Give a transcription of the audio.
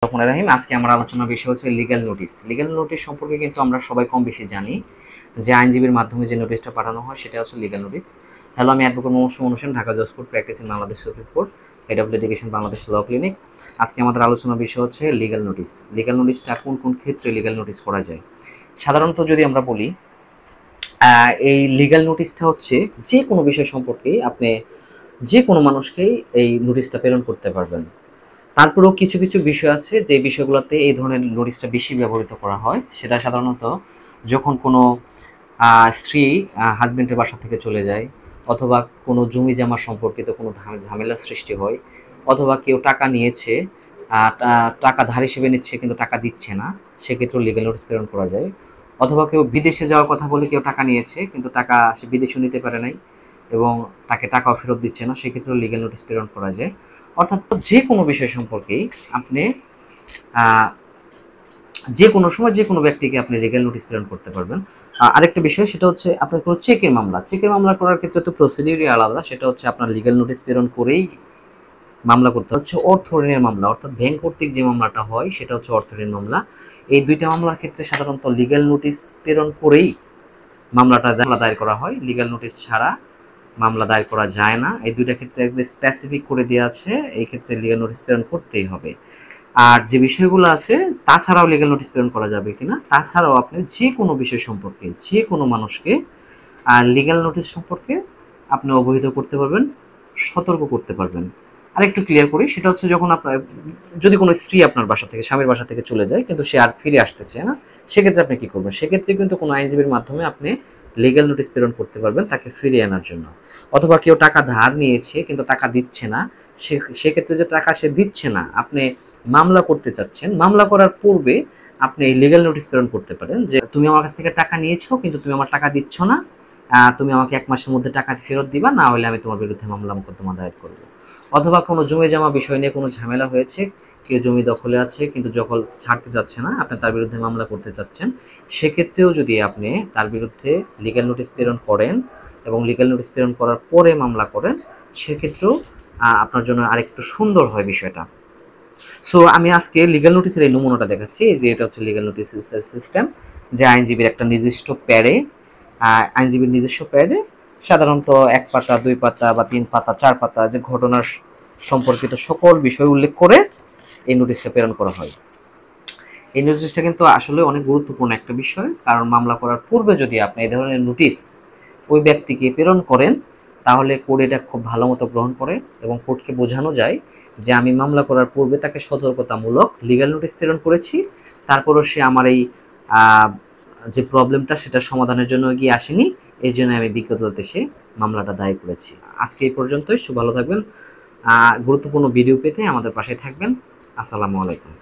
রহিম, আজকে আমার আলোচনার বিষয় হচ্ছে লিগ্যাল নোটিশ। লিগ্যাল নোটিশ সম্পর্কে কিন্তু আমরা সবাই কম বেশি জানি যে আইনজীবীর মাধ্যমে যে নোটিশটা পাঠানো হয় সেটা হচ্ছে লিগ্যাল নোটিশ। হ্যালো, আমি অ্যাডভোকেট মোহাম্মদ সুমন হোসেন, ঢাকা জজ court practice in Bangladesh supreme court, head of litigation Bangladesh law clinic. আজকে আমাদের আলোচনার বিষয় হচ্ছে লিগ্যাল নোটিশ। লিগ্যাল নোটিশটা কোন কোন ক্ষেত্রে লিগ্যাল নোটিশ করা যায়। সাধারণত যদি আমরা বলি, এই লিগ্যাল নোটিশটা হচ্ছে যে কোনো বিষয় সম্পর্কে আপনি যে কোনো মানুষকেই এই নোটিশটা প্রেরণ করতে পারবেন। তারপরেও কিছু কিছু বিষয় আছে যে বিষয়গুলোতে এই ধরনের নোটিশটা বেশি ব্যবহৃত করা হয়। সেটা সাধারণত যখন কোনো স্ত্রী হাজবেন্ডের বাসা থেকে চলে যায়, অথবা কোনো জমি জমা সম্পর্কিত কোনো ঝামেলার সৃষ্টি হয়, অথবা কেউ টাকা নিয়েছে, টাকা ধার হিসেবে নিচ্ছে কিন্তু টাকা দিচ্ছে না, সেক্ষেত্রেও লিগ্যাল নোটিশ প্রেরণ করা যায়। অথবা কেউ বিদেশে যাওয়ার কথা বলে কেউ টাকা নিয়েছে কিন্তু টাকা সে বিদেশেও নিতে পারে নাই এবং তাকে টাকাও ফেরত দিচ্ছে না, সেক্ষেত্রেও লিগ্যাল নোটিশ প্রেরণ করা যায়। অর্থাৎ যে কোনো বিষয় সম্পর্কেই আপনি যে কোনো সময় যে কোনো ব্যক্তিকে আপনি লিগ্যাল নোটিশ প্রেরণ করতে পারবেন। আরেকটা বিষয় সেটা হচ্ছে আপনার কোনো চেকের মামলা করার ক্ষেত্রে তো প্রসিডিউরই আলাদা। সেটা হচ্ছে আপনার লিগ্যাল নোটিশ প্রেরণ করেই মামলা করতে হচ্ছে। অর্থ ঋণের মামলা অর্থাৎ ব্যাংক কর্তৃক যে মামলাটা হয় সেটা হচ্ছে অর্থ ঋণ মামলা। এই দুইটা মামলার ক্ষেত্রে সাধারণত লিগ্যাল নোটিশ প্রেরণ করেই মামলাটা দায়ের করা হয়। লিগ্যাল নোটিশ ছাড়া মামলা দায়ের করা যায় না। এই দুইটা ক্ষেত্রে একদম স্পেসিফিক করে দেওয়া আছে, এই ক্ষেত্রে লিগ্যাল নোটিশ প্রেরণ করতেই হবে। আর যে বিষয়গুলো আছে তাছাড়াও লিগ্যাল নোটিশ প্রেরণ করা যাবে কিনা, তাছাড়াও আপনি যে কোনো বিষয় সম্পর্কে যে কোনো মানুষকে লিগ্যাল নোটিশ সম্পর্কে আপনি অবহিত করতে পারবেন, সতর্ক করতে পারবেন। আর একটু ক্লিয়ার করি, সেটা হচ্ছে যখন আপনার যদি কোনো স্ত্রী আপনার বাসা থেকে স্বামীর বাসা থেকে চলে যায় কিন্তু সে আর ফিরে আসতেছে না, সেক্ষেত্রে আপনি কি করবেন? সেক্ষেত্রে কিন্তু কোনো আইনজীবীর মাধ্যমে আপনি লিগ্যাল নোটিশ প্রেরণ করতে পারবেন তাকে ফিরিয়ে আনার জন্য। অথবা কেউ টাকা ধার নিয়েছে কিন্তু টাকা দিচ্ছে না, সেক্ষেত্রে যে টাকা সে দিচ্ছে না, আপনি মামলা করতে চাচ্ছেন, মামলা করার পূর্বে আপনি এই লিগ্যাল নোটিশ প্রেরণ করতে পারেন যে তুমি আমার কাছ থেকে টাকা নিয়েছো কিন্তু তুমি আমার টাকা দিচ্ছ না, তুমি আমাকে 1 মাসের মধ্যে টাকা ফেরত দিবা, না হলে আমি তোমার বিরুদ্ধে মামলা মোকদ্দমা দায়ের করবো। অথবা কোনো জমি জমা বিষয় নিয়ে কোনো ঝামেলা হয়েছে, কেউ জমি দখলে আছে কিন্তু দখল ছাড়তে চাচ্ছে না, আপনি তার বিরুদ্ধে মামলা করতে চাচ্ছেন, সেক্ষেত্রেও যদি আপনি তার বিরুদ্ধে লিগ্যাল নোটিশ প্রেরণ করেন এবং লিগ্যাল নোটিশ প্রেরণ করার পরে মামলা করেন, সেক্ষেত্রেও আপনার জন্য আরেকটু সুন্দর হয় বিষয়টা। সো আমি আজকে লিগ্যাল নোটিশের এই নমুনাটা দেখাচ্ছি যে এটা হচ্ছে লিগ্যাল নোটিশের সিস্টেম, যে আইনজীবীর একটা নিজস্ব প্যাডে, আইনজীবীর নিজস্ব প্যাডে সাধারণত 1 পাতা 2 পাতা বা 3 পাতা 4 পাতা যে ঘটনার সম্পর্কিত সকল বিষয় উল্লেখ করে এই নোটিশটা প্রেরণ করা হয়। এই নোটিশটা কিন্তু আসলে অনেক গুরুত্বপূর্ণ একটা বিষয়, কারণ মামলা করার পূর্বে যদি আপনি এই ধরনের নোটিশ ওই ব্যক্তিকে প্রেরণ করেন তাহলে কোর্ট এটা খুব ভালো মতো গ্রহণ করে এবং কোর্টকে বোঝানো যায় যে আমি মামলা করার পূর্বে তাকে সতর্কতামূলক লিগ্যাল নোটিশ প্রেরণ করেছি, তারপরও সে আমার এই যে প্রবলেমটা সেটা সমাধানের জন্য এগিয়ে আসেনি, এই জন্য আমি বিগত দেশে মামলাটা দায়ের করেছি। আজকে এই পর্যন্তই। ভালো থাকবেন। গুরুত্বপূর্ণ ভিডিও পেতে আমাদের পাশে থাকবেন। আসসালামু আলাইকুম।